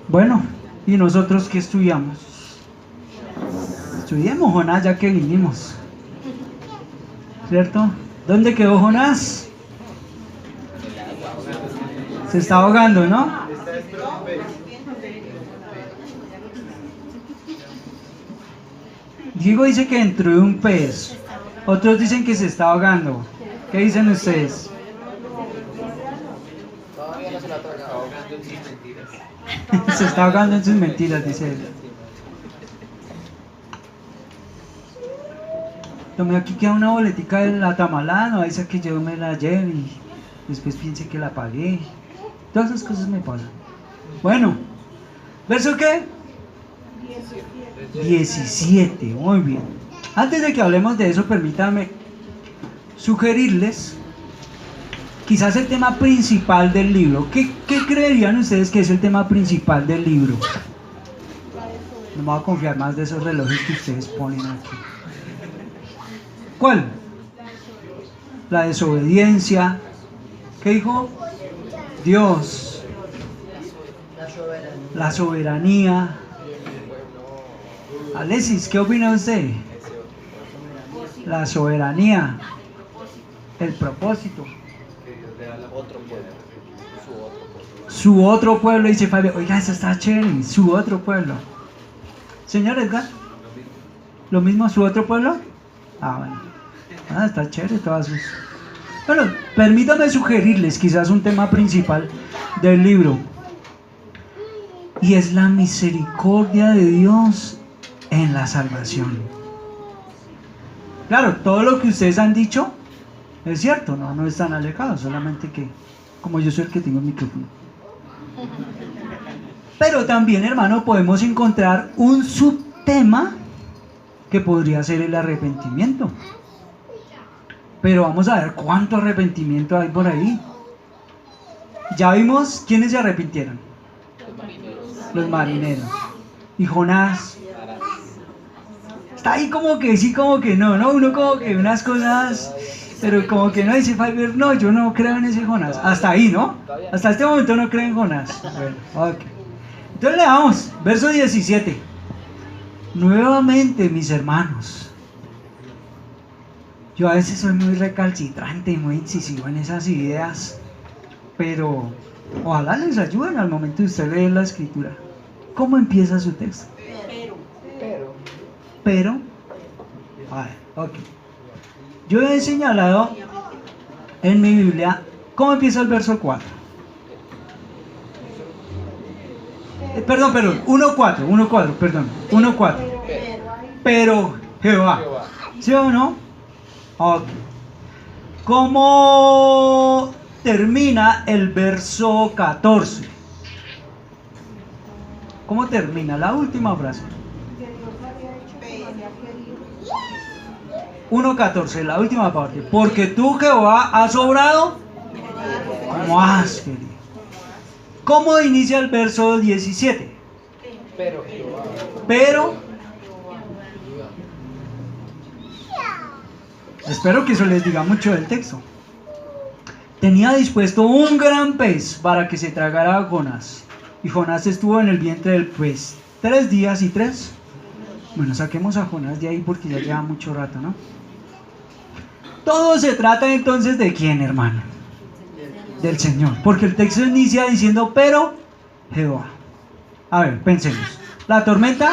Bueno, ¿y nosotros qué estudiamos? Estudiemos Jonás ya que vinimos, ¿cierto? ¿Dónde quedó Jonás? Se está ahogando, ¿no? Diego dice que entró de un pez. Otros dicen que se está ahogando. ¿Qué dicen ustedes? Todavía no se la ha tragado. Ahogando en sus mentiras. Se está ahogando en sus mentiras, dice él. Tomé aquí queda una boletica de la tamalá, no dice que yo me la lleve y después piense que la pagué. Todas esas cosas me pasan. Bueno, ¿verso qué? 17, muy bien. Antes de que hablemos de eso, permítanme sugerirles quizás el tema principal del libro. ¿Qué creerían ustedes que es el tema principal del libro? No me voy a confiar más de esos relojes que ustedes ponen aquí. ¿Cuál? La desobediencia. ¿Qué dijo? Dios. La soberanía. Alexis, ¿qué opina usted? La soberanía. El propósito. Que Dios le da otro pueblo. Su otro pueblo, dice Fabio. Oiga, eso está chévere. Su otro pueblo. Señor Edgar, ¿lo mismo su otro pueblo? Ah, bueno. Ah, está chévere todas sus... Bueno, permítame sugerirles quizás un tema principal del libro. Y es la misericordia de Dios en la salvación. Claro, todo lo que ustedes han dicho es cierto, no están alejados, solamente que como yo soy el que tengo el micrófono. Pero también, hermano, podemos encontrar un subtema que podría ser el arrepentimiento. Pero vamos a ver cuánto arrepentimiento hay por ahí. Ya vimos quiénes se arrepintieron. Los marineros. Y Jonás. Está ahí como que sí, como que no, ¿no? Uno como que unas cosas, pero como que no dice Fiverr, no, yo no creo en ese Jonás. Hasta ahí, ¿no? Hasta este momento no creo en Jonás. Bueno, ok. Entonces leamos, verso 17. Nuevamente, mis hermanos. Yo a veces soy muy recalcitrante y muy incisivo en esas ideas, pero ojalá les ayuden al momento de usted leer la escritura. ¿Cómo empieza su texto? Pero, ok. Yo he señalado en mi Biblia cómo empieza el verso 4. Perdón, 1.4, perdón, 1.4. Pero Jehová, ¿sí o no? Ok. ¿Cómo termina el verso 14? ¿Cómo termina la última frase? 1.14, la última parte. Porque tú, Jehová, has obrado como has querido. ¿Cómo inicia el verso 17? Pero espero que eso les diga mucho del texto. Tenía dispuesto un gran pez para que se tragara a Jonás. Y Jonás estuvo en el vientre del pez 3 días y 3. Bueno, saquemos a Jonás de ahí porque ya lleva mucho rato, ¿no? Todo se trata entonces de quién, hermano. Del Señor. Porque el texto inicia diciendo, pero Jehová. A ver, pensemos. ¿La tormenta?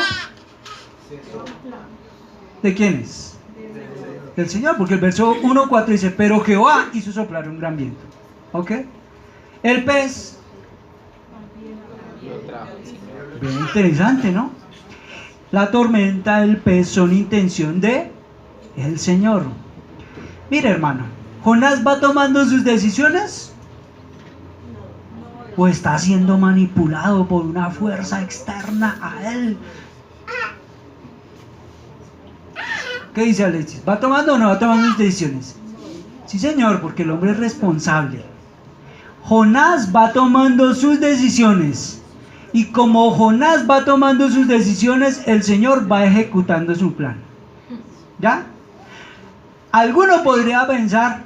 ¿De quién es? Del Señor, porque el verso 1.4 dice, pero Jehová hizo soplar un gran viento. ¿Ok? El pez. Bien interesante, ¿no? La tormenta, el pez son intención de el Señor. Mire, hermano, ¿Jonás va tomando sus decisiones? ¿O está siendo manipulado por una fuerza externa a él? ¿Qué dice Alexis? ¿Va tomando o no va tomando sus decisiones? Sí, señor, porque el hombre es responsable. Jonás va tomando sus decisiones. Y como Jonás va tomando sus decisiones, el Señor va ejecutando su plan. ¿Ya? Alguno podría pensar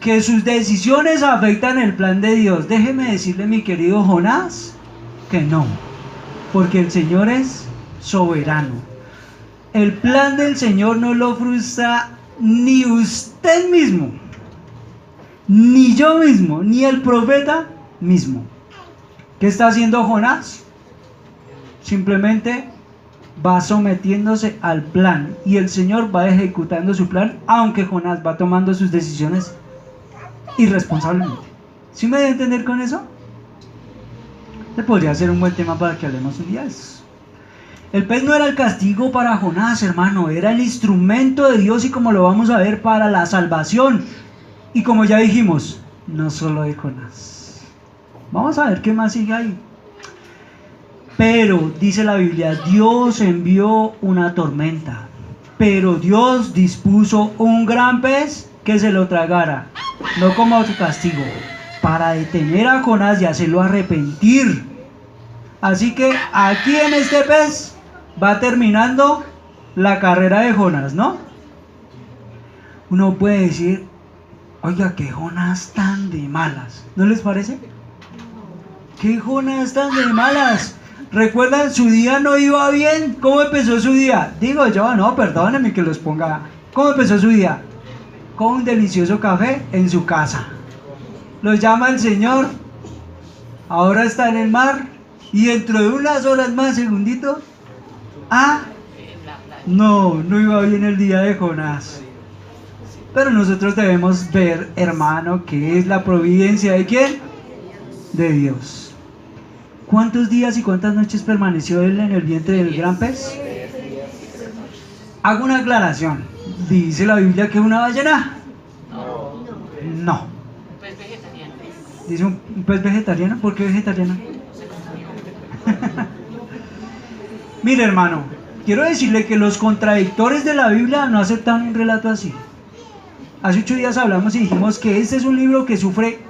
que sus decisiones afectan el plan de Dios. Déjeme decirle, mi querido Jonás, que no. porque el Señor es soberano. El plan del Señor no lo frustra ni usted mismo, ni yo mismo, ni el profeta mismo. ¿Qué está haciendo Jonás? Simplemente va sometiéndose al plan y el Señor va ejecutando su plan, aunque Jonás va tomando sus decisiones irresponsablemente. ¿Sí me debe entender con eso? Este podría ser un buen tema para que hablemos un día de eso. El pez no era el castigo para Jonás, hermano, era el instrumento de Dios y, como lo vamos a ver, para la salvación. Y como ya dijimos, no solo de Jonás. Vamos a ver qué más sigue ahí. Pero, dice la Biblia, Dios envió una tormenta, pero Dios dispuso un gran pez que se lo tragara, no como otro castigo, para detener a Jonás y hacerlo arrepentir. Así que aquí en este pez va terminando la carrera de Jonás, ¿no? Uno puede decir, oiga, qué Jonás tan de malas, ¿no les parece? ¿Qué Jonás tan de malas? ¿Recuerdan? Su día no iba bien. ¿Cómo empezó su día? Digo yo, no, perdónenme que los ponga. ¿Cómo empezó su día? Con un delicioso café en su casa. Los llama el Señor. Ahora está en el mar. Y dentro de unas horas más, segundito. No iba bien el día de Jonás. Pero nosotros debemos ver, hermano, que es la providencia ¿de quién? De Dios. ¿Cuántos días y cuántas noches permaneció él en el vientre del gran pez? Hago una aclaración. ¿Dice la Biblia que es una ballena? No. Un pez vegetariano. ¿Dice un pez vegetariano? ¿Por qué vegetariano? Mire, hermano, quiero decirle que los contradictores de la Biblia no aceptan un relato así. Hace 8 días hablamos y dijimos que este es un libro que sufre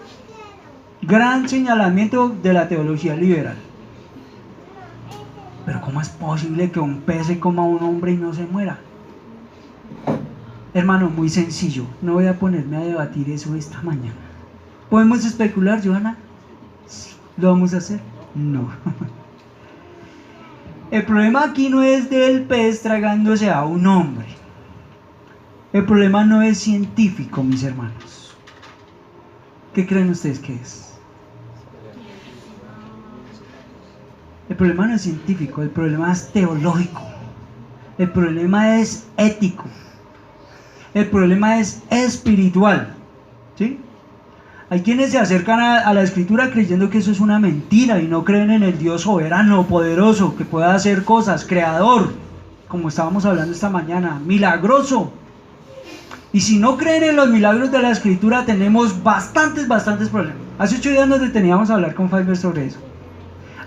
gran señalamiento de la teología liberal. Pero ¿cómo es posible que un pez se coma a un hombre y no se muera? Hermano, muy sencillo. No voy a ponerme a debatir eso esta mañana. ¿Podemos especular, Johanna? Sí. ¿Lo vamos a hacer? No. El problema aquí no es del pez tragándose a un hombre. El problema no es científico, mis hermanos. ¿Qué creen ustedes que es? El problema no es científico, el problema es teológico. El problema es ético. El problema es espiritual. ¿Sí? Hay quienes se acercan a la escritura creyendo que eso es una mentira y no creen en el Dios soberano, poderoso, que pueda hacer cosas, creador, como estábamos hablando esta mañana, milagroso. Y si no creen en los milagros de la escritura, tenemos bastantes problemas. Hace 8 días nos deteníamos a hablar con Fiverr sobre eso.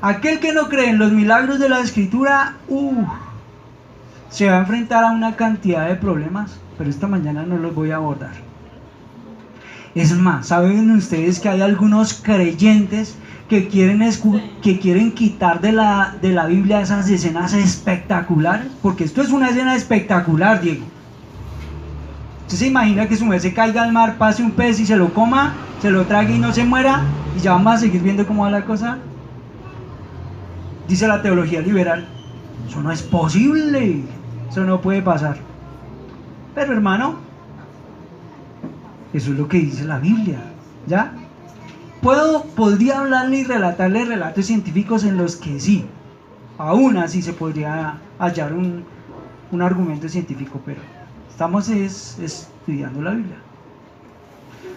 Aquel que no cree en los milagros de la escritura, se va a enfrentar a una cantidad de problemas, pero esta mañana no los voy a abordar. Es más, ¿saben ustedes que hay algunos creyentes que quieren quitar de la Biblia esas escenas espectaculares? Porque esto es una escena espectacular, Diego. ¿Usted se imagina que su mujer se caiga al mar, pase un pez y se lo coma, se lo trague y no se muera? Y ya vamos a seguir viendo cómo va la cosa. Dice la teología liberal, eso no es posible, eso no puede pasar. Pero hermano, eso es lo que dice la Biblia, ¿ya? Podría hablarle y relatarle relatos científicos en los que sí, aún así se podría hallar un argumento científico, pero estamos estudiando la Biblia.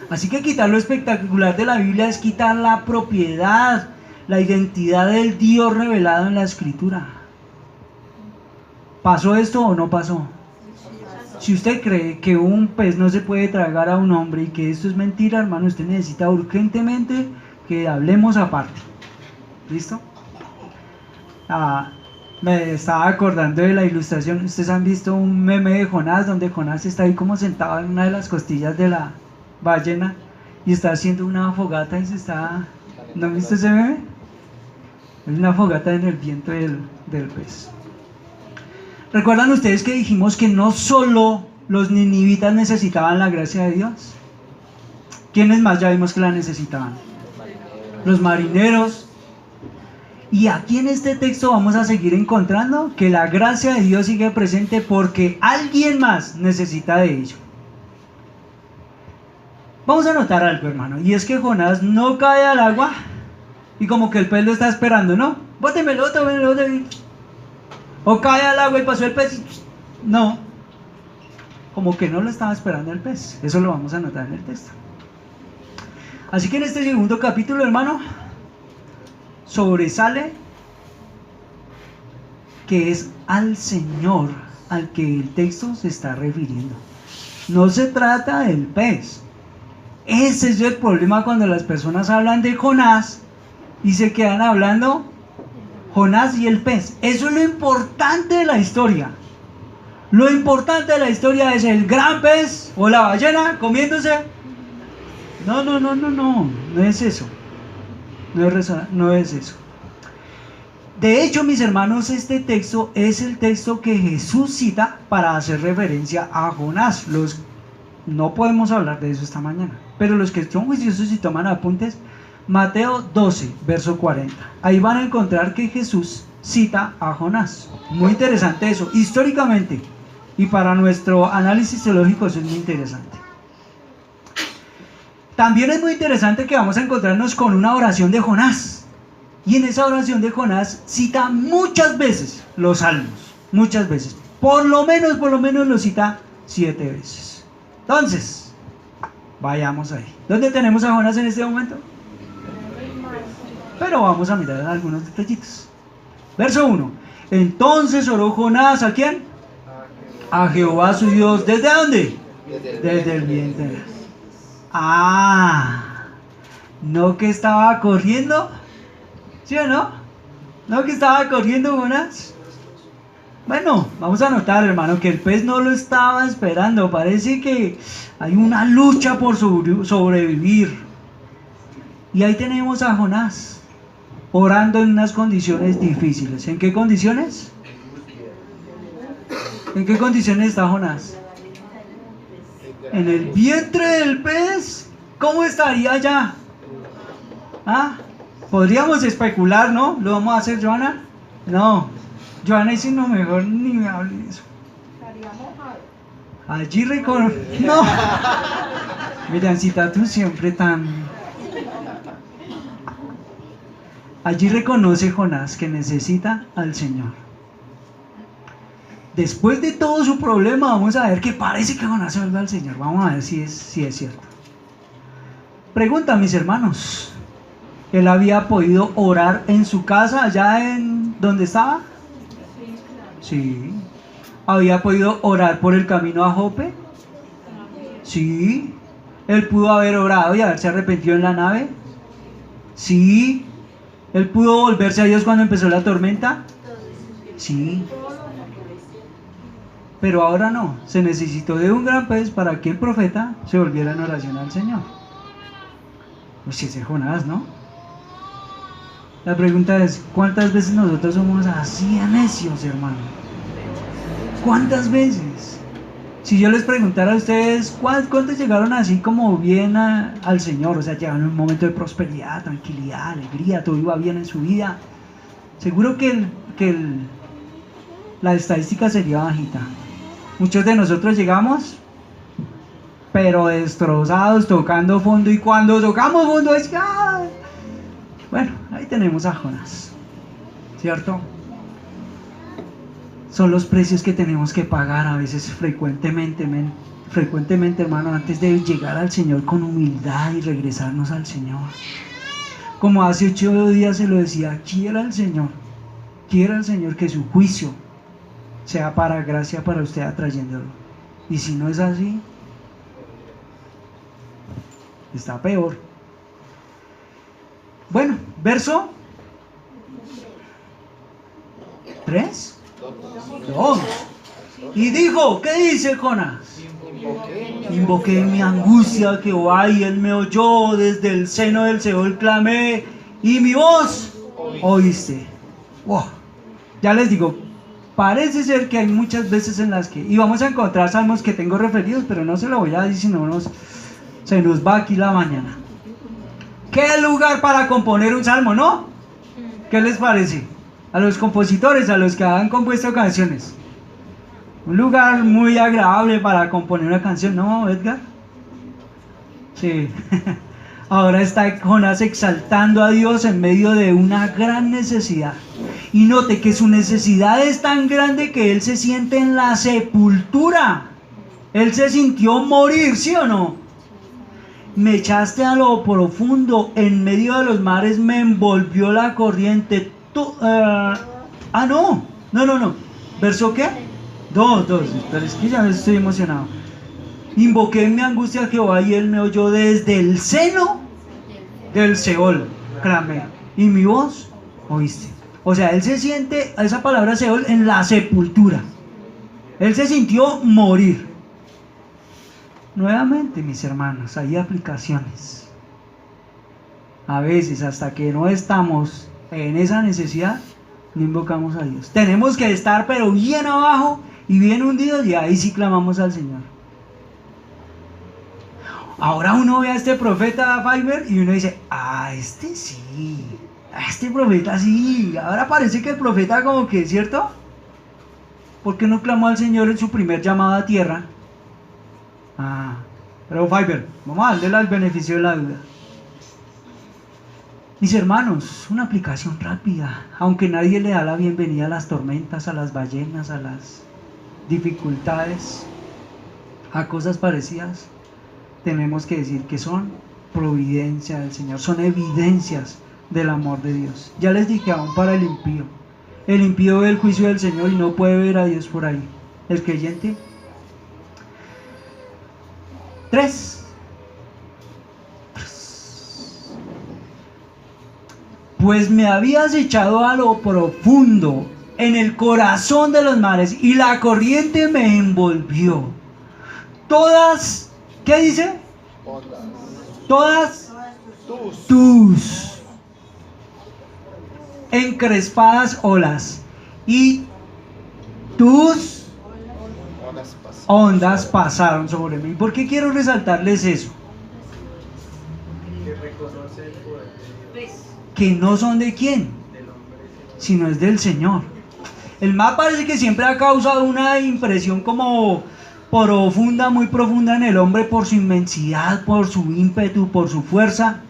Así que quitar lo espectacular de la Biblia es quitar la propiedad, la identidad del Dios revelado en la Escritura. ¿Pasó esto o no pasó? Si usted cree que un pez no se puede tragar a un hombre y que esto es mentira, hermano, usted necesita urgentemente que hablemos aparte. ¿Listo? Me estaba acordando de la ilustración. Ustedes han visto un meme de Jonás donde Jonás está ahí como sentado en una de las costillas de la ballena y está haciendo una fogata y se está... ¿No han visto ese meme? Es una fogata en el viento del pez. ¿Recuerdan ustedes que dijimos que no solo los ninivitas necesitaban la gracia de Dios? ¿Quiénes más ya vimos que la necesitaban? Los marineros. Y aquí en este texto vamos a seguir encontrando que la gracia de Dios sigue presente porque alguien más necesita de ello. Vamos a notar algo, hermano, y es que Jonás no cae al agua y como que el pez lo está esperando, ¿no? Bótemelo. O cae al agua y pasó el pez. No, como que no lo estaba esperando el pez. Eso lo vamos a notar en el texto. Así que en este segundo capítulo, hermano, sobresale que es al Señor al que el texto se está refiriendo. No se trata del pez. Ese es el problema cuando las personas hablan de Jonás y se quedan hablando Jonás y el pez. Eso es lo importante de la historia. Lo importante de la historia es el gran pez o la ballena comiéndose. No es eso. No es eso. De hecho, mis hermanos, este texto es el texto que Jesús cita para hacer referencia a Jonás. No podemos hablar de eso esta mañana, pero los que son juiciosos y toman apuntes, Mateo 12, verso 40. Ahí van a encontrar que Jesús cita a Jonás. Muy interesante eso, históricamente. Y para nuestro análisis teológico eso es muy interesante. También es muy interesante que vamos a encontrarnos con una oración de Jonás. Y en esa oración de Jonás cita muchas veces los salmos. Muchas veces. Por lo menos lo cita 7 veces. Entonces, vayamos ahí. ¿Dónde tenemos a Jonás en este momento? Pero vamos a mirar algunos detallitos. Verso 1. Entonces oró Jonás, ¿a quién? A Jehová su Dios. ¿Desde dónde? Desde el vientre. ¿No que estaba corriendo? ¿Sí o no? ¿No que estaba corriendo Jonás? Bueno, vamos a notar, hermano, que el pez no lo estaba esperando. Parece que hay una lucha por sobrevivir. Y ahí tenemos a Jonás orando en unas condiciones difíciles. ¿En qué condiciones? ¿En qué condiciones está Jonás? En el vientre del pez. ¿Cómo estaría allá? Podríamos especular, ¿no? ¿Lo vamos a hacer, Joana? No. Joana dice, no, mejor ni me hable de eso. Allí reconoce. No. Mirancita, tú siempre tan. Allí reconoce Jonás que necesita al Señor. Después de todo su problema, vamos a ver que parece que Jonás se vuelve al Señor. Vamos a ver si es cierto. Pregunta, mis hermanos. ¿Él había podido orar en su casa, allá en donde estaba? Sí. ¿Había podido orar por el camino a Jope? Sí. ¿Él pudo haber orado y haberse arrepentido en la nave? Sí. ¿Él pudo volverse a Dios cuando empezó la tormenta? Sí. Pero ahora no. Se necesitó de un gran pez para que el profeta se volviera en oración al Señor. Pues ese Jonás, ¿no? La pregunta es, ¿cuántas veces nosotros somos así necios, hermano? ¿Cuántas veces? Si yo les preguntara a ustedes, ¿cuántos llegaron así como bien al Señor? O sea, llegaron en un momento de prosperidad, tranquilidad, alegría, todo iba bien en su vida. Seguro que la estadística sería bajita. Muchos de nosotros llegamos, pero destrozados, tocando fondo, y cuando tocamos fondo es que... Bueno, ahí tenemos a Jonás, ¿cierto? Son los precios que tenemos que pagar a veces frecuentemente, hermano, antes de llegar al Señor con humildad y regresarnos al Señor. Como hace 8 días se lo decía, quiera el Señor que su juicio sea para gracia para usted atrayéndolo. Y si no es así, está peor. Bueno, verso 3, 2. Y dijo, ¿qué dice Jonás? Invoqué mi angustia a Jehová y él me oyó, desde el seno del Seol clamé y mi voz oíste. Wow. Ya les digo, parece ser que hay muchas veces en las que, y vamos a encontrar salmos que tengo referidos, pero no se lo voy a decir, si no se nos va aquí la mañana. ¿Qué lugar para componer un salmo, no? ¿Qué les parece? A los compositores, a los que han compuesto canciones. Un lugar muy agradable para componer una canción, ¿no, Edgar? Sí. Ahora está Jonás exaltando a Dios en medio de una gran necesidad. Y note que su necesidad es tan grande que él se siente en la sepultura. Él se sintió morir, ¿sí o no? Me echaste a lo profundo, en medio de los mares me envolvió la corriente. No. ¿Verso qué? 2. Pero es que ya estoy emocionado. Invoqué en mi angustia a Jehová y él me oyó desde el seno del Seol. Clamé y mi voz oíste. O sea, él se siente, esa palabra Seol, en la sepultura. Él se sintió morir. Nuevamente, mis hermanos, hay aplicaciones. A veces, hasta que no estamos en esa necesidad, no invocamos a Dios. Tenemos que estar, pero bien abajo y bien hundidos, y ahí sí clamamos al Señor. Ahora uno ve a este profeta Fiverr y uno dice, este sí, a este profeta sí. Ahora parece que el profeta como que, ¿cierto? ¿Por qué no clamó al Señor en su primer llamado a tierra? Pero Fiverr, vamos a darle el beneficio de la duda. Mis hermanos, una aplicación rápida, aunque nadie le da la bienvenida a las tormentas, a las ballenas, a las dificultades, a cosas parecidas, tenemos que decir que son providencia del Señor, son evidencias del amor de Dios. Ya les dije, aún para el impío ve el juicio del Señor y no puede ver a Dios por ahí. El creyente. 3. Pues me habías echado a lo profundo, en el corazón de los mares, y la corriente me envolvió. Todas, ¿qué dice? Todas tus encrespadas olas y tus ondas pasaron sobre mí. ¿Por qué quiero resaltarles eso? Que reconoce el poder de Dios. Que no son de quién, sino es del Señor. El mar parece que siempre ha causado una impresión como profunda, muy profunda en el hombre por su inmensidad, por su ímpetu, por su fuerza.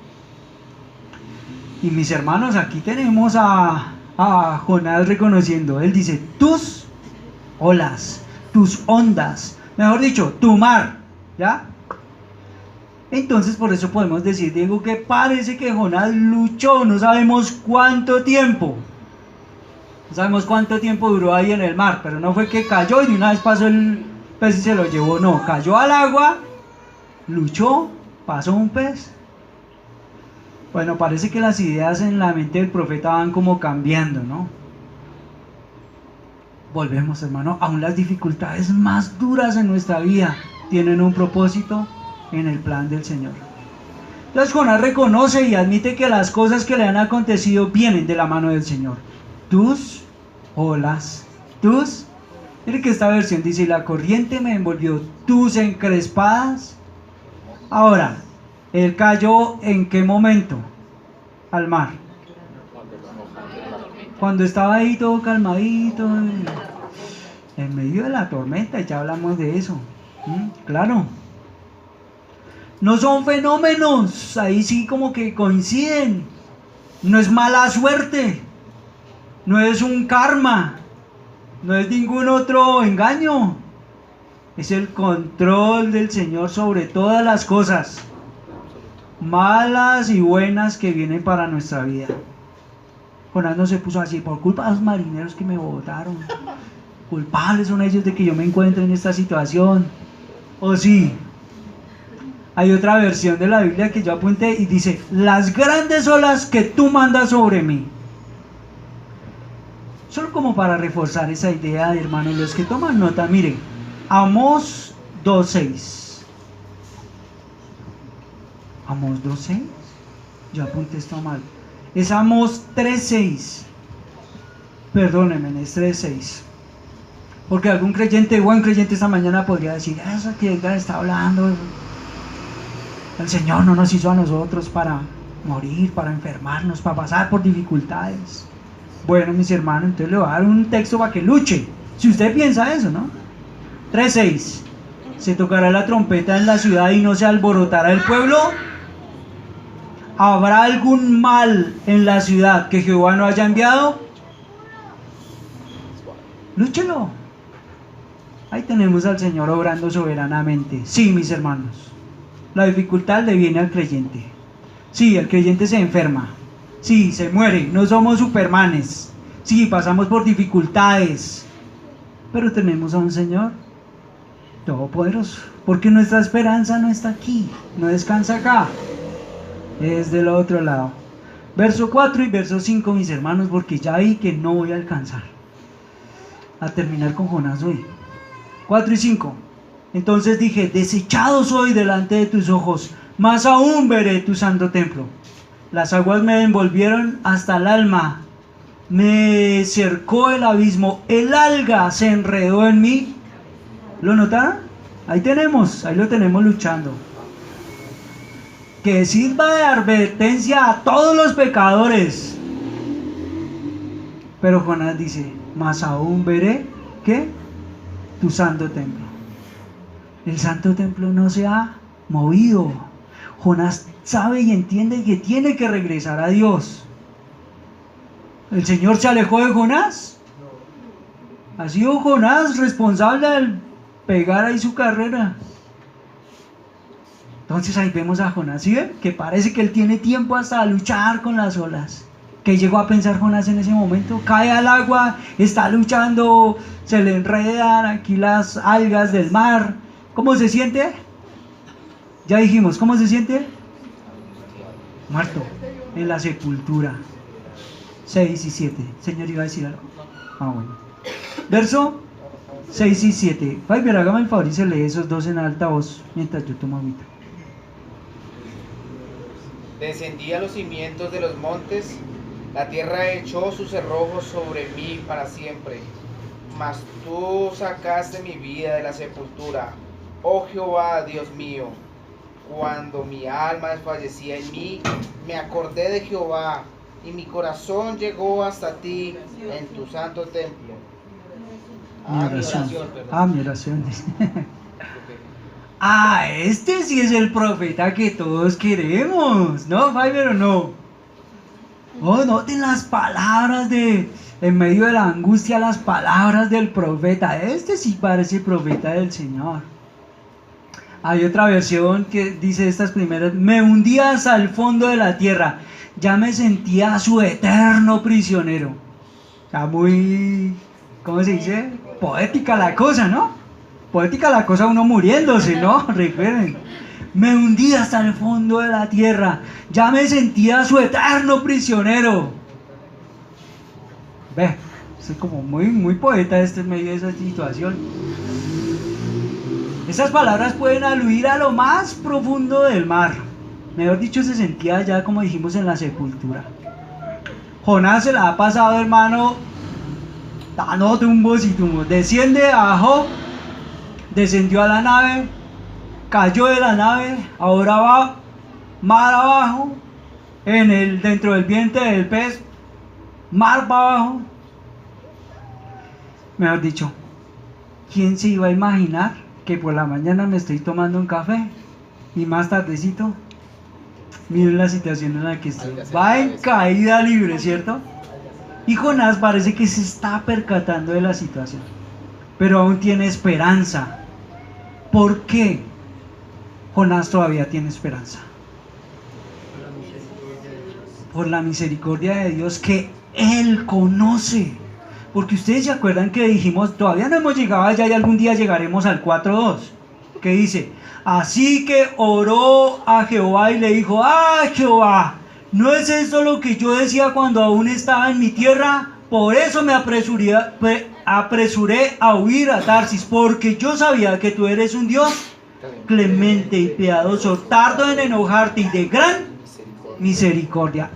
Y mis hermanos, aquí tenemos a Jonás reconociendo. Él dice, tus olas, tus ondas, mejor dicho, tu mar, ¿ya? Entonces por eso podemos decir, Diego, que parece que Jonás luchó, no sabemos cuánto tiempo. No sabemos cuánto tiempo duró ahí en el mar, pero no fue que cayó y de una vez pasó el pez y se lo llevó, no, cayó al agua, luchó, pasó un pez. Bueno, parece que las ideas en la mente del profeta van como cambiando, ¿no? Volvemos, hermano, aún las dificultades más duras en nuestra vida tienen un propósito en el plan del Señor. Entonces Jonás reconoce y admite que las cosas que le han acontecido vienen de la mano del Señor. Tus olas, mire que esta versión dice, la corriente me envolvió, tus encrespadas. Ahora, él cayó ¿en qué momento? Al mar. Cuando estaba ahí todo calmadito, en medio de la tormenta, ya hablamos de eso. Claro. No son fenómenos, ahí sí como que coinciden. No es mala suerte, no es un karma, no es ningún otro engaño. Es el control del Señor sobre todas las cosas, malas y buenas, que vienen para nuestra vida. Jonás no se puso así, por culpa de los marineros que me botaron, culpables son ellos de que yo me encuentre en esta situación. ¿O sí? Hay otra versión de la Biblia que yo apunté y dice, las grandes olas que tú mandas sobre mí. Solo como para reforzar esa idea, hermanos, los que toman nota, miren, Amós 2.6. Amós 2.6. Yo apunté esto mal. Es Amós 3.6. Perdónenme, es 3.6. Porque algún creyente, buen creyente esta mañana podría decir, eso que Edgar está hablando, el Señor no nos hizo a nosotros para morir, para enfermarnos, para pasar por dificultades. Bueno, mis hermanos, entonces le voy a dar un texto para que luche. Si usted piensa eso, ¿no? 3:6. Se tocará la trompeta en la ciudad y no se alborotará el pueblo. ¿Habrá algún mal en la ciudad que Jehová no haya enviado? Lúchelo. Ahí tenemos al Señor obrando soberanamente. Sí, mis hermanos, la dificultad le viene al creyente. Sí, el creyente se enferma. Sí, se muere. No somos supermanes. Sí, pasamos por dificultades. Pero tenemos a un Señor todopoderoso. Porque nuestra esperanza no está aquí. No descansa acá. Es del otro lado. Verso 4 y verso 5, mis hermanos, porque ya vi que no voy a alcanzar a terminar con Jonás hoy. 4 y 5. Entonces dije: desechado soy delante de tus ojos, más aún veré tu santo templo. Las aguas me envolvieron hasta el alma, me cercó el abismo, el alga se enredó en mí. ¿Lo notaron? Ahí lo tenemos luchando. Que sirva de advertencia a todos los pecadores. Pero Jonás dice: más aún veré, ¿qué? Tu santo templo. El santo templo no se ha movido. Jonás sabe y entiende que tiene que regresar a Dios. ¿El Señor se alejó de Jonás? ¿Ha sido Jonás responsable al pegar ahí su carrera? Entonces ahí vemos a Jonás, ¿sí ven? Que parece que él tiene tiempo hasta luchar con las olas. ¿Qué llegó a pensar Jonás en ese momento? Cae al agua, está luchando, se le enredan aquí las algas del mar. ¿Cómo se siente? Ya dijimos, ¿cómo se siente? Muerto, en la sepultura. 6 y 7. Señor, iba a decir algo. Bueno. Verso 6 y 7. Fiverr, hágame el favor y se lee esos dos en alta voz mientras yo tomo agüita. Descendí a los cimientos de los montes, la tierra echó sus cerrojos sobre mí para siempre. Mas tú sacaste mi vida de la sepultura, oh Jehová, Dios mío. Cuando mi alma desfallecía en mí, me acordé de Jehová, y mi corazón llegó hasta ti en tu santo templo. Mi oración. Este sí es el profeta que todos queremos, ¿no, Fiverr, o no? Oh, noten las palabras en medio de la angustia, las palabras del profeta. Este sí parece profeta del Señor. Hay otra versión que dice estas primeras: me hundía hasta el fondo de la tierra, ya me sentía su eterno prisionero. Está muy, ¿cómo se dice? Poética la cosa, ¿no? Poética la cosa uno muriéndose, ¿no? Recuerden. Me hundí hasta el fondo de la tierra, ya me sentía su eterno prisionero. Ve, es como muy poeta en medio de esa situación. Esas palabras pueden aludir a lo más profundo del mar. Mejor dicho, se sentía ya, como dijimos, en la sepultura. Jonás se la ha pasado, hermano, dando tumbos y tumbos. Desciende abajo, descendió a la nave, cayó de la nave, ahora va mar abajo, dentro del vientre del pez, mar para abajo. Mejor dicho, ¿quién se iba a imaginar que por la mañana me estoy tomando un café y más tardecito, miren la situación en la que estoy, va en caída libre, ¿cierto? Y Jonás parece que se está percatando de la situación, pero aún tiene esperanza. ¿Por qué Jonás todavía tiene esperanza? Por la misericordia de Dios que Él conoce. Porque ustedes se acuerdan que dijimos, todavía no hemos llegado allá y algún día llegaremos al 4:2, que dice: así que oró a Jehová y le dijo: Jehová, ¿no es esto lo que yo decía cuando aún estaba en mi tierra? Por eso me apresuré a huir a Tarsis, porque yo sabía que tú eres un Dios clemente y piadoso, tardo en enojarte y de gran misericordia.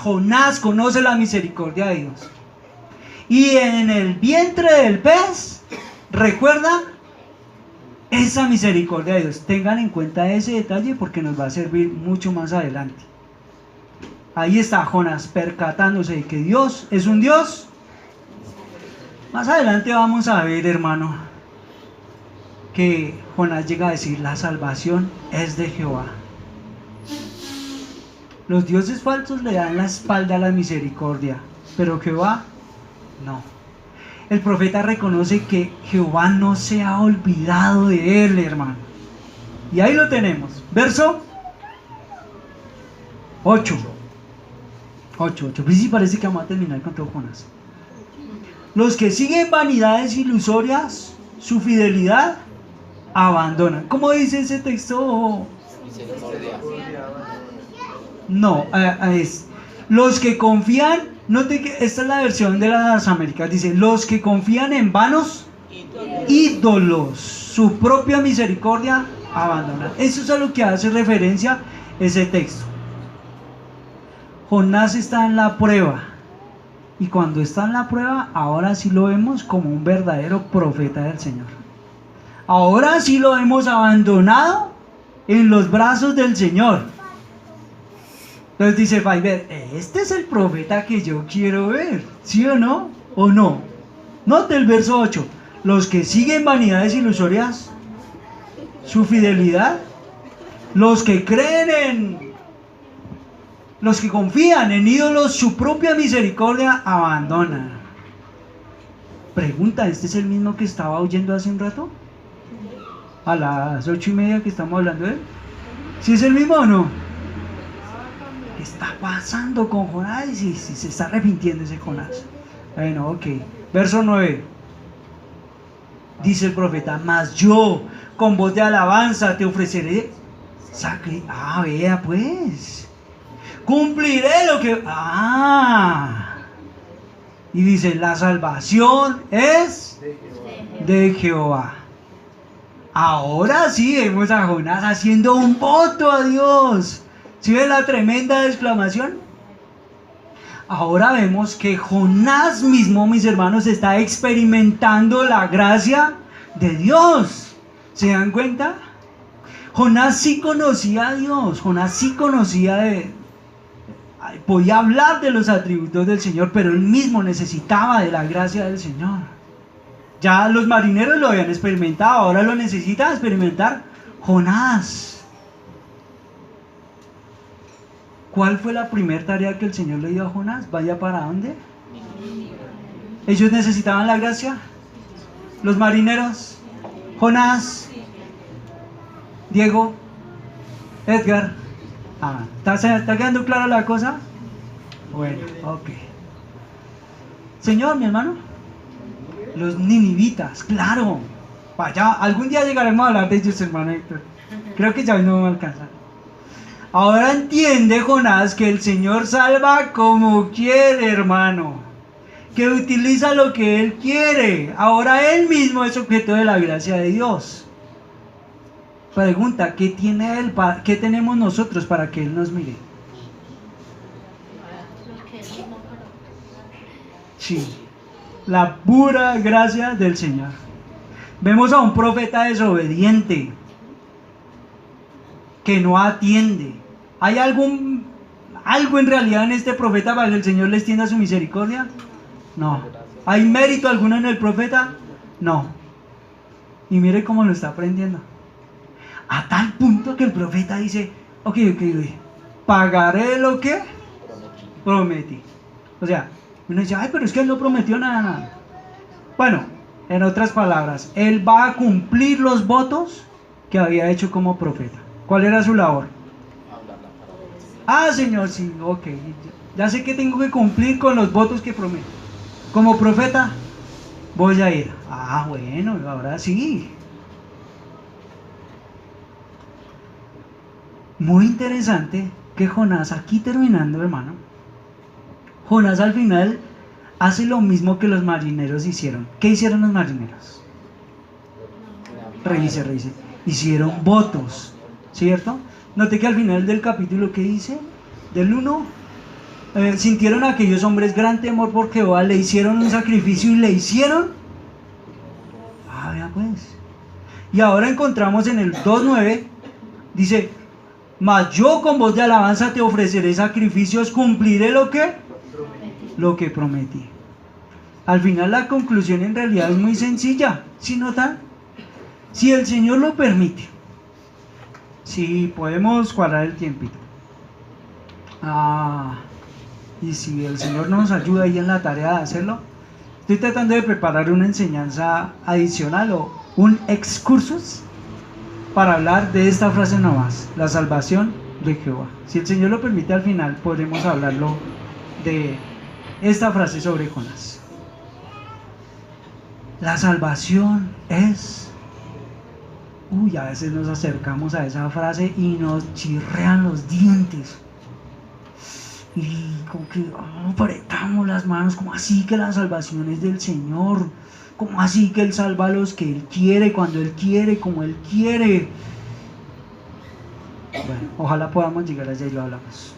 Jonás conoce la misericordia de Dios. Y en el vientre del pez, recuerda esa misericordia de Dios. Tengan en cuenta ese detalle porque nos va a servir mucho más adelante. Ahí está Jonás percatándose de que Dios es un Dios. Más adelante vamos a ver, hermano, que Jonás llega a decir: la salvación es de Jehová. Los dioses falsos le dan la espalda a la misericordia, pero Jehová no. El profeta reconoce que Jehová no se ha olvidado de él, hermano. Y ahí lo tenemos. Verso 8. 8. Pues sí, parece que vamos a terminar con todo Jonás. Los que siguen vanidades ilusorias, su fidelidad abandonan. ¿Cómo dice ese texto? No, es los que confían. Note que esta es la versión de las Américas. Dice: los que confían en vanos ídolos, su propia misericordia abandonan. Eso es a lo que hace referencia ese texto. Jonás está en la prueba, y cuando está en la prueba, ahora sí lo vemos como un verdadero profeta del Señor. Ahora sí lo hemos abandonado en los brazos del Señor. Entonces dice Fiverr: este es el profeta que yo quiero ver, ¿sí o no? ¿O no? Note el verso 8. Los que siguen vanidades ilusorias, su fidelidad. Los que los que confían en ídolos, su propia misericordia abandonan. Pregunta: ¿este es el mismo que estaba oyendo hace un rato? A las 8:30 que estamos hablando de él. ¿Sí es el mismo o no? ¿Qué está pasando con Jonás? Si se está arrepintiendo ese Jonás. Bueno, ok. Verso 9. Dice el profeta: mas yo con voz de alabanza te ofreceré sacrificio. Vea pues. Cumpliré lo que... Y dice: la salvación es de Jehová. Ahora sí vemos a Jonás haciendo un voto a Dios. ¿Sí ven la tremenda exclamación? Ahora vemos que Jonás mismo, mis hermanos, está experimentando la gracia de Dios. ¿Se dan cuenta? Jonás sí conocía a Dios. Jonás sí conocía podía hablar de los atributos del Señor, pero él mismo necesitaba de la gracia del Señor. Ya los marineros lo habían experimentado, ahora lo necesita experimentar Jonás. ¿Cuál fue la primera tarea que el Señor le dio a Jonás? ¿Vaya para dónde? ¿Ellos necesitaban la gracia? ¿Los marineros? ¿Jonás? ¿Diego? ¿Edgar? ¿Está quedando clara la cosa? Bueno, ok. Señor, mi hermano, los ninivitas, claro. Vaya, algún día llegaremos a hablar de ellos, hermano Héctor. Creo que ya hoy no me alcanza. Ahora entiende Jonás que el Señor salva como quiere, hermano. Que utiliza lo que Él quiere. Ahora Él mismo es objeto de la gracia de Dios. Pregunta: ¿qué tiene Él? ¿Qué tenemos nosotros para que Él nos mire? Sí, la pura gracia del Señor. Vemos a un profeta desobediente que no atiende. ¿Hay algo en realidad en este profeta para que el Señor le extienda su misericordia? No. ¿Hay mérito alguno en el profeta? No. Y mire cómo lo está aprendiendo. A tal punto que el profeta dice: ok, pagaré lo que prometí. O sea, uno dice: ay, pero es que él no prometió nada. Bueno, en otras palabras, él va a cumplir los votos que había hecho como profeta. ¿Cuál era su labor? Señor, sí, ok. Ya sé que tengo que cumplir con los votos que prometo. Como profeta, voy a ir. Bueno, ahora sí. Muy interesante que Jonás, aquí terminando, hermano, Jonás al final hace lo mismo que los marineros hicieron. ¿Qué hicieron los marineros? Revise. Hicieron votos, ¿cierto? Noté que al final del capítulo, ¿qué dice? Del 1, sintieron aquellos hombres gran temor por Jehová, le hicieron un sacrificio y le hicieron. Vea pues. Y ahora encontramos en el 2:9, dice: Mas yo con voz de alabanza te ofreceré sacrificios, cumpliré lo que prometí. Al final la conclusión en realidad es muy sencilla, ¿sí notan? Si el Señor lo permite, si podemos cuadrar el tiempito, y si el Señor nos ayuda ahí en la tarea de hacerlo, estoy tratando de preparar una enseñanza adicional o un excursus para hablar de esta frase nomás, la salvación de Jehová. Si el Señor lo permite, al final podremos hablarlo de esta frase sobre Jonás. La salvación es... a veces nos acercamos a esa frase y nos chirrean los dientes. Y como que apretamos las manos, como así que la salvación es del Señor, como así que Él salva a los que Él quiere, cuando Él quiere, como Él quiere. Bueno, ojalá podamos llegar allá y lo hablamos.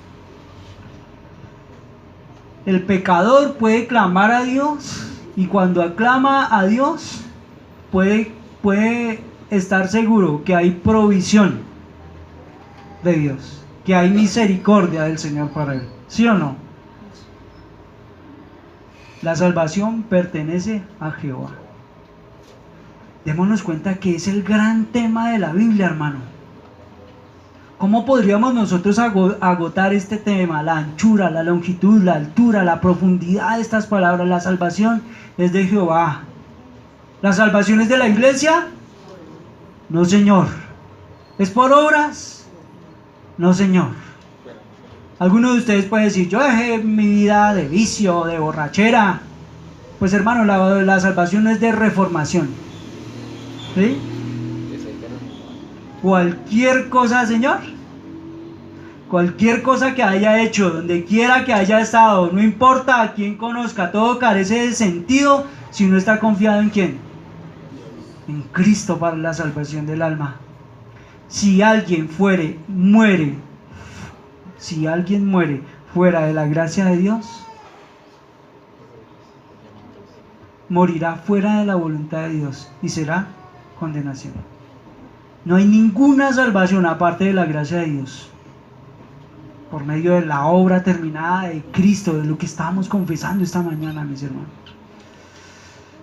El pecador puede clamar a Dios, y cuando aclama a Dios puede estar seguro que hay provisión de Dios, que hay misericordia del Señor para él. ¿Sí o no? La salvación pertenece a Jehová. Démonos cuenta que es el gran tema de la Biblia, hermano. ¿Cómo podríamos nosotros agotar este tema? La anchura, la longitud, la altura, la profundidad de estas palabras. La salvación es de Jehová. ¿La salvación es de la iglesia? No, Señor. ¿Es por obras? No, Señor. Alguno de ustedes puede decir, yo dejé mi vida de vicio, de borrachera. Pues hermano, la salvación no es de reformación. ¿Sí? Cualquier cosa, Señor, cualquier cosa que haya hecho, donde quiera que haya estado, no importa a quién conozca, todo carece de sentido si no está confiado en quién, en Cristo para la salvación del alma. Si alguien muere fuera de la gracia de Dios, morirá fuera de la voluntad de Dios y será condenación. No hay ninguna salvación aparte de la gracia de Dios, por medio de la obra terminada de Cristo, de lo que estábamos confesando esta mañana, mis hermanos.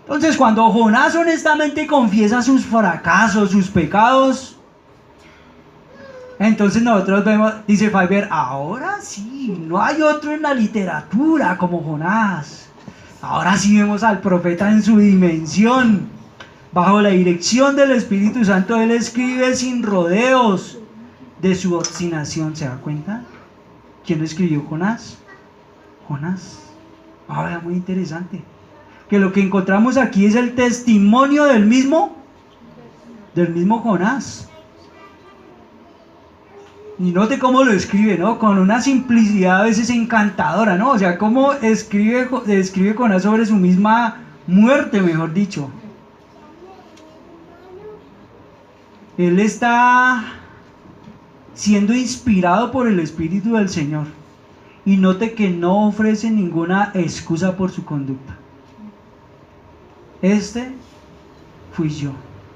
Entonces, cuando Jonás honestamente confiesa sus fracasos, sus pecados, entonces nosotros vemos, dice Faber, ahora sí, no hay otro en la literatura como Jonás. Ahora sí vemos al profeta en su dimensión. Bajo la dirección del Espíritu Santo, él escribe sin rodeos de su obstinación. ¿Se da cuenta? ¿Quién escribió Jonás? Jonás. Ahora, muy interesante. Que lo que encontramos aquí es el testimonio del mismo Jonás. Y note cómo lo escribe, ¿no? Con una simplicidad a veces encantadora, ¿no? O sea, cómo escribe Jonás sobre su misma muerte, mejor dicho. Él está siendo inspirado por el Espíritu del Señor. Y note que no ofrece ninguna excusa por su conducta. Este fui yo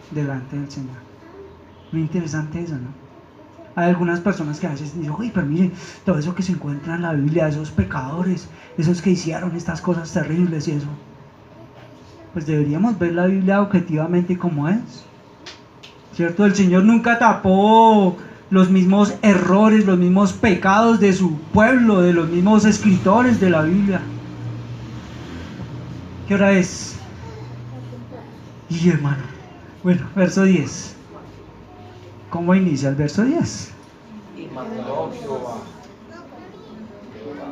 delante del Señor. Muy interesante eso, ¿no? Hay algunas personas que a veces dicen, oye, pero mire, todo eso que se encuentra en la Biblia, esos pecadores, esos que hicieron estas cosas terribles y eso. Pues deberíamos ver la Biblia objetivamente como es. ¿Cierto? El Señor nunca tapó los mismos errores, los mismos pecados de su pueblo, de los mismos escritores de la Biblia. ¿Qué hora es? Y hermano, bueno, verso 10. ¿Cómo inicia el verso 10? Y mandó Jehová.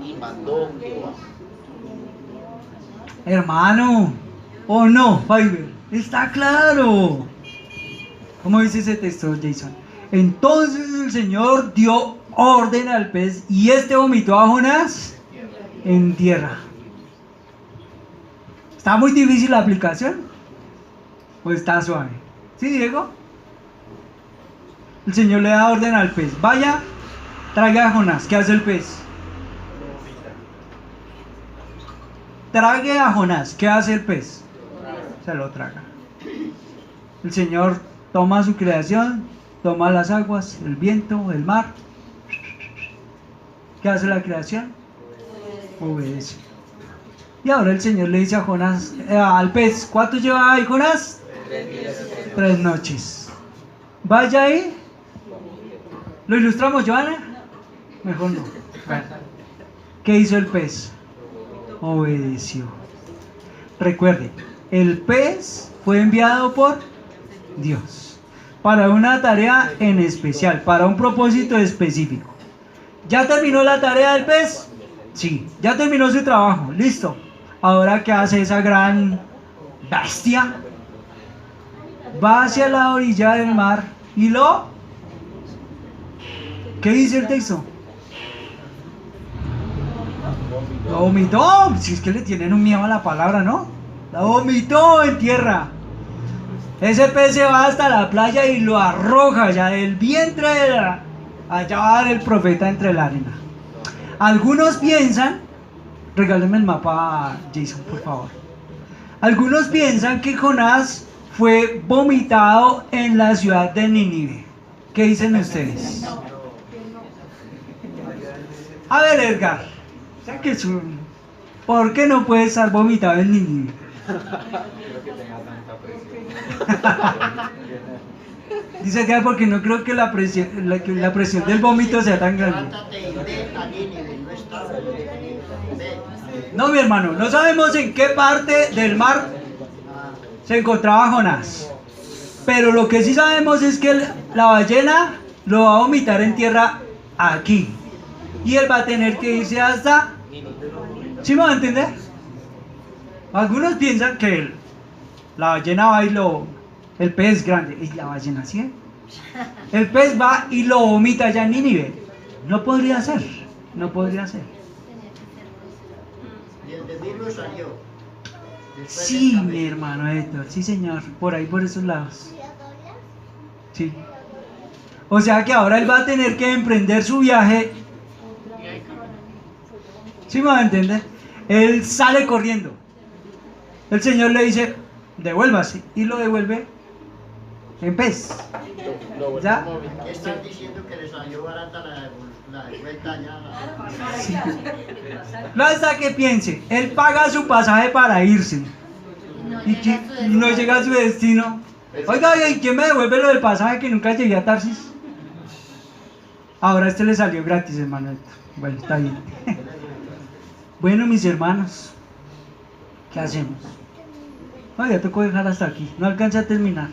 Y mandó Jehová. Hermano, ¿o no, Fiverr? Está claro. ¿Cómo dice ese texto, Jason? Entonces el Señor dio orden al pez y este vomitó a Jonás en tierra. ¿Está muy difícil la aplicación? ¿O está suave? ¿Sí, Diego? El Señor le da orden al pez. Vaya, traiga a Jonás. ¿Qué hace el pez? Trague a Jonás. ¿Qué hace el pez? Se lo traga. El Señor toma su creación, toma las aguas, el viento, el mar, ¿Qué hace la creación? Obedece. Y ahora el Señor le dice a Jonás, al pez, ¿cuánto lleva ahí Jonás? 3 noches. Vaya ahí. ¿Lo ilustramos, Joana? Mejor no. Bueno. ¿Qué hizo el pez? Obedeció. Recuerde, el pez fue enviado por Dios para una tarea en especial, para un propósito específico. ¿Ya terminó la tarea del pez? Sí, ya terminó su trabajo, listo. Ahora, ¿qué hace esa gran bestia? Va hacia la orilla del mar y lo... ¿Qué dice el texto? Lo vomitó. Si es que le tienen un miedo a la palabra, ¿no? La vomitó en tierra. Ese pez se va hasta la playa y lo arroja allá del vientre de la... Allá va a dar el profeta entre la arena. Algunos piensan, regálenme el mapa a Jason, por favor. Algunos piensan que Jonás fue vomitado en la ciudad de Nínive. ¿Qué dicen ustedes? A ver, Edgar, ya que es un... ¿por qué no puede estar vomitado en Nínive? Creo que tenga tanta presión. Dice que porque no creo que la presión del vómito sea tan grande. Levántate y ve a Nínive, no está ve. No, mi hermano, no sabemos en qué parte del mar se encontraba Jonás. Pero lo que sí sabemos es que la ballena lo va a vomitar en tierra aquí. Y él va a tener que irse hasta... ¿Sí me va a entender? Algunos piensan que la ballena va y lo... El pez grande, y la ballena, ¿sí? El pez va y lo vomita allá en Nínive. No podría ser, no podría ser. Y el de Nilo salió. Después Sí, del mi camello. hermano Héctor, sí señor, por ahí, por esos lados. Sí. O sea que ahora él va a tener que emprender su viaje. ¿Sí me va a entender? Él sale corriendo. El Señor le dice, devuélvase, y lo devuelve en pez. ¿Ya? ¿Qué están diciendo que les salió barata la vuelta ya? Sí. No, hasta que piense, él paga su pasaje para irse y no llega a su destino. Oiga, ¿y quién me devuelve lo del pasaje que nunca llegué a Tarsis? Ahora este le salió gratis, hermano Héctor. Bueno, está bien. Bueno, mis hermanos, ¿qué hacemos? No, ya tocó dejar hasta aquí, no alcancé a terminar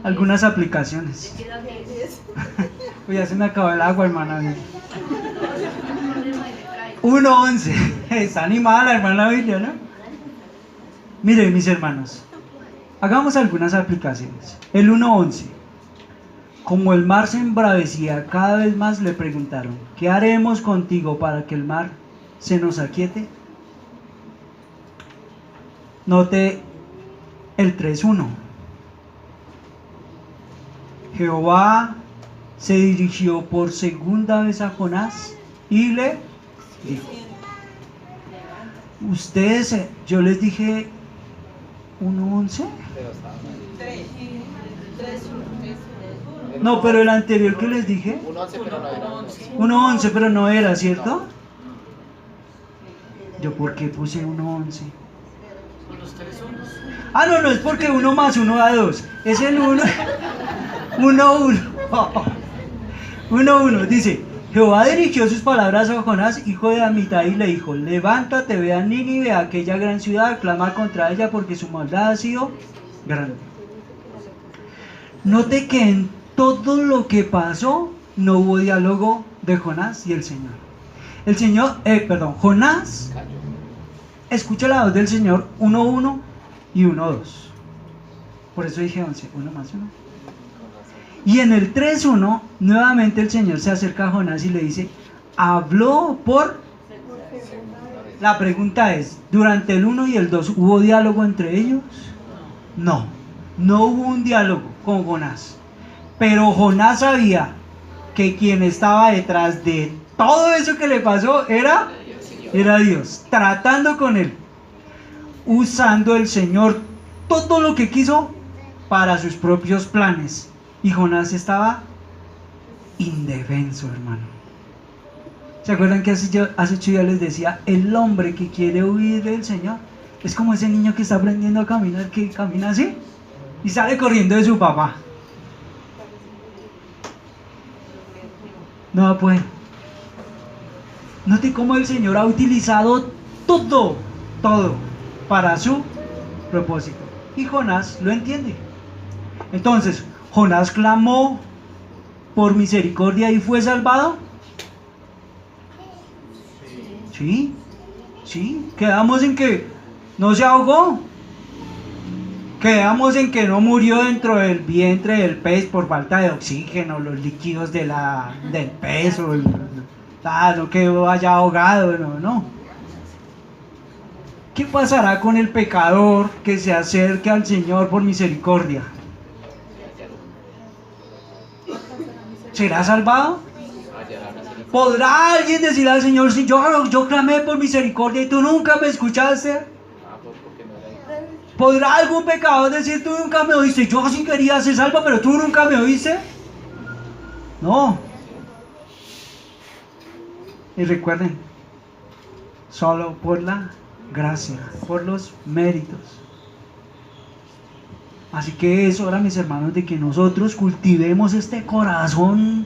algunas aplicaciones. Pues ya se me acabó el agua, hermana. 1:11. Está animada la hermana Biblia, ¿no? Miren, mis hermanos, hagamos algunas aplicaciones. El 1:11. Como el mar se embravecía cada vez más, le preguntaron, ¿qué haremos contigo para que el mar se nos aquiete? Note el 3:1. Jehová se dirigió por segunda vez a Jonás y le dijo, ustedes, yo les dije 1:11. No, pero el anterior que les dije, 1:11, pero no era 11. 1:11, pero no era, ¿cierto? ¿Yo por qué puse 1:11? Ah, no, es porque 1 más 1 da 2. Es el 1. 1:1. 1:1. Dice, Jehová dirigió sus palabras a Jonás, hijo de Amitai, y le dijo, levántate, ve a Nínive, a aquella gran ciudad, clama contra ella porque su maldad ha sido grande. Note que en todo lo que pasó no hubo diálogo de Jonás y el Señor. Jonás escucha la voz del Señor 1:1 y 1:2. Por eso dije 11, 1 más 1. Y en el 3:1, nuevamente el Señor se acerca a Jonás y le dice, habló por... La pregunta es, ¿durante el 1 y el 2 hubo diálogo entre ellos? No hubo un diálogo con Jonás. Pero Jonás sabía que quien estaba detrás de todo eso que le pasó era Dios, tratando con él, usando el Señor todo lo que quiso para sus propios planes. Y Jonás estaba indefenso, hermano. ¿Se acuerdan que hace 8 días les decía, el hombre que quiere huir del Señor es como ese niño que está aprendiendo a caminar, que camina así y sale corriendo de su papá? No puede. Note cómo el Señor ha utilizado todo para su propósito. Y Jonás lo entiende. Entonces, Jonás clamó por misericordia y fue salvado. Sí, quedamos en que no se ahogó, quedamos en que no murió dentro del vientre del pez por falta de oxígeno, los líquidos del pez, no quedó allá ahogado, no. ¿Qué pasará con el pecador que se acerque al Señor por misericordia? ¿Será salvado? ¿Podrá alguien decirle al Señor, si yo clamé por misericordia y tú nunca me escuchaste? ¿Podrá algún pecador decir, tú nunca me oíste? Yo sí quería ser salvo, pero tú nunca me oíste. No. Y recuerden, solo por la gracia, por los méritos. Así que es hora, mis hermanos, de que nosotros cultivemos este corazón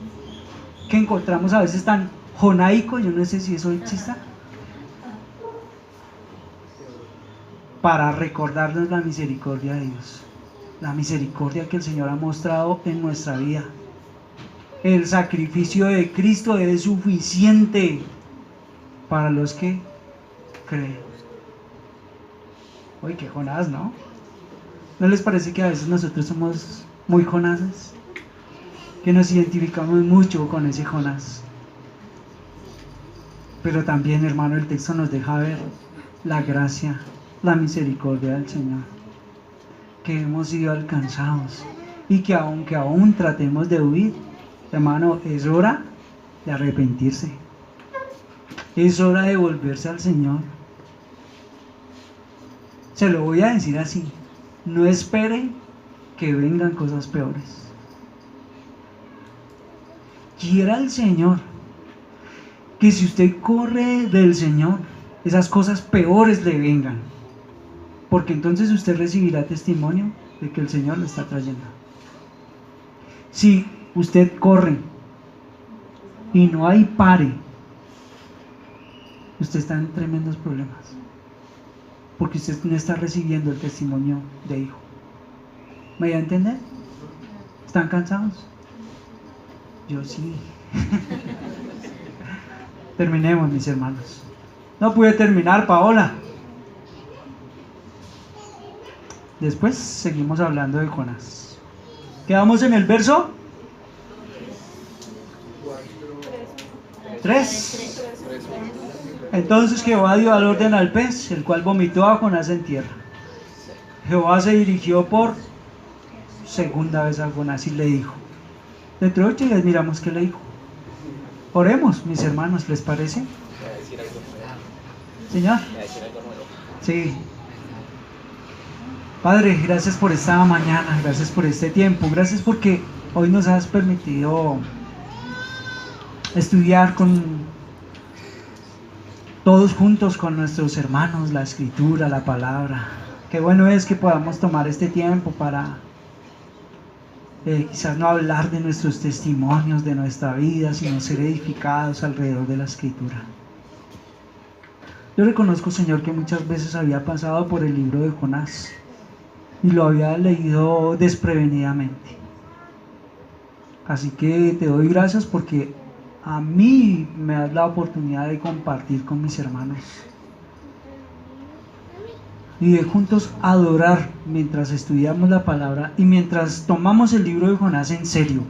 que encontramos a veces tan jonaico, yo no sé si eso exista, para recordarnos la misericordia de Dios, la misericordia que el Señor ha mostrado en nuestra vida. El sacrificio de Cristo es suficiente para los que creen. Oye, qué Jonás, ¿no? ¿No les parece que a veces nosotros somos muy Jonases? Que nos identificamos mucho con ese Jonás. Pero también, hermano, el texto nos deja ver la gracia, la misericordia del Señor, que hemos sido alcanzados y que aunque aún tratemos de huir, hermano, es hora de arrepentirse, es hora de volverse al Señor. Se lo voy a decir así: no espere que vengan cosas peores. Quiera el Señor que si usted corre del Señor, esas cosas peores le vengan, porque entonces usted recibirá testimonio de que el Señor le está trayendo. Si usted corre y no hay pare, usted está en tremendos problemas, porque usted no está recibiendo el testimonio de hijo. ¿Me da a entender? ¿Están cansados? Yo sí. Terminemos, mis hermanos. No pude terminar, Paola. Después seguimos hablando de Jonás. Quedamos en el verso 3. Entonces Jehová dio al orden al pez, el cual vomitó a Jonás en tierra. Jehová se dirigió por segunda vez a Jonás y le dijo: dentro de 8 días miramos qué le dijo. Oremos, mis hermanos, ¿les parece? Señor. Sí. Padre, gracias por esta mañana, gracias por este tiempo, gracias porque hoy nos has permitido estudiar con todos juntos con nuestros hermanos la escritura, la palabra. Qué bueno es que podamos tomar este tiempo para quizás no hablar de nuestros testimonios, de nuestra vida, sino ser edificados alrededor de la escritura. Yo reconozco, Señor, que muchas veces había pasado por el libro de Jonás y lo había leído desprevenidamente. Así que te doy gracias porque a mí me das la oportunidad de compartir con mis hermanos y de juntos adorar mientras estudiamos la palabra y mientras tomamos el libro de Jonás en serio,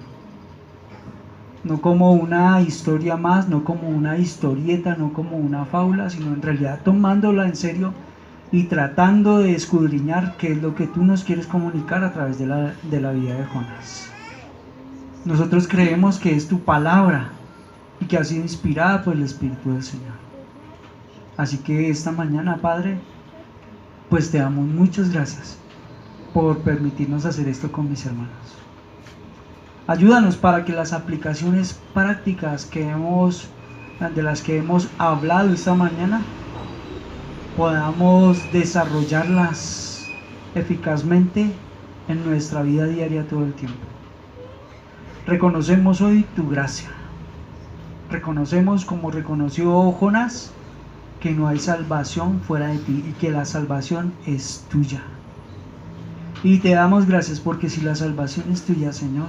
no como una historia más, no como una historieta, no como una fábula, sino en realidad tomándola en serio y tratando de escudriñar qué es lo que tú nos quieres comunicar a través de la vida de Jonás. Nosotros creemos que es tu palabra y que ha sido inspirada por el Espíritu del Señor. Así que esta mañana, Padre, pues te damos muchas gracias por permitirnos hacer esto con mis hermanos. Ayúdanos para que las aplicaciones prácticas que hemos de las que hemos hablado esta mañana, podamos desarrollarlas eficazmente en nuestra vida diaria todo el tiempo. Reconocemos hoy tu gracia. Reconocemos, como reconoció Jonás, que no hay salvación fuera de ti y que la salvación es tuya. Y te damos gracias porque si la salvación es tuya, Señor,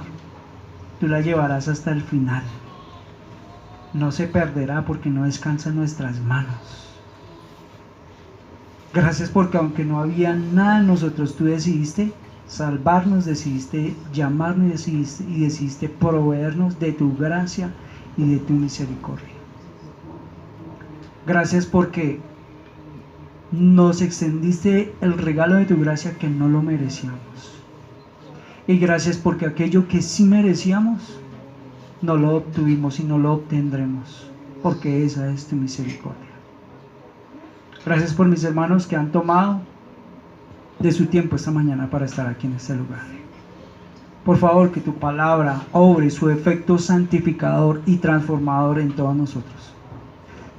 tú la llevarás hasta el final. No se perderá porque no descansa en nuestras manos. Gracias porque aunque no había nada en nosotros, tú decidiste salvarnos, decidiste llamarnos y decidiste proveernos de tu gracia y de tu misericordia. Gracias porque nos extendiste el regalo de tu gracia que no lo merecíamos. Y gracias porque aquello que sí merecíamos, no lo obtuvimos y no lo obtendremos, porque esa es tu misericordia. Gracias por mis hermanos que han tomado de su tiempo esta mañana para estar aquí en este lugar. Por favor, que tu palabra obre su efecto santificador y transformador en todos nosotros.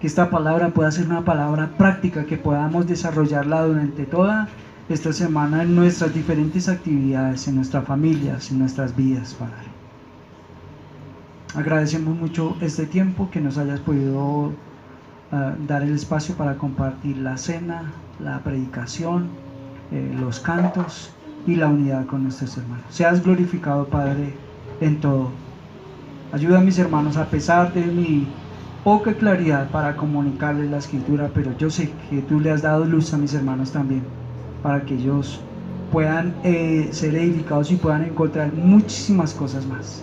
Que esta palabra pueda ser una palabra práctica, que podamos desarrollarla durante toda esta semana en nuestras diferentes actividades, en nuestras familias, en nuestras vidas, Padre. Agradecemos mucho este tiempo, que nos hayas podido dar el espacio para compartir la cena, la predicación, los cantos y la unidad con nuestros hermanos. Seas glorificado, Padre, en todo. Ayuda a mis hermanos a pesar de mi poca claridad para comunicarles la escritura, pero yo sé que tú le has dado luz a mis hermanos también, para que ellos puedan ser edificados y puedan encontrar muchísimas cosas más.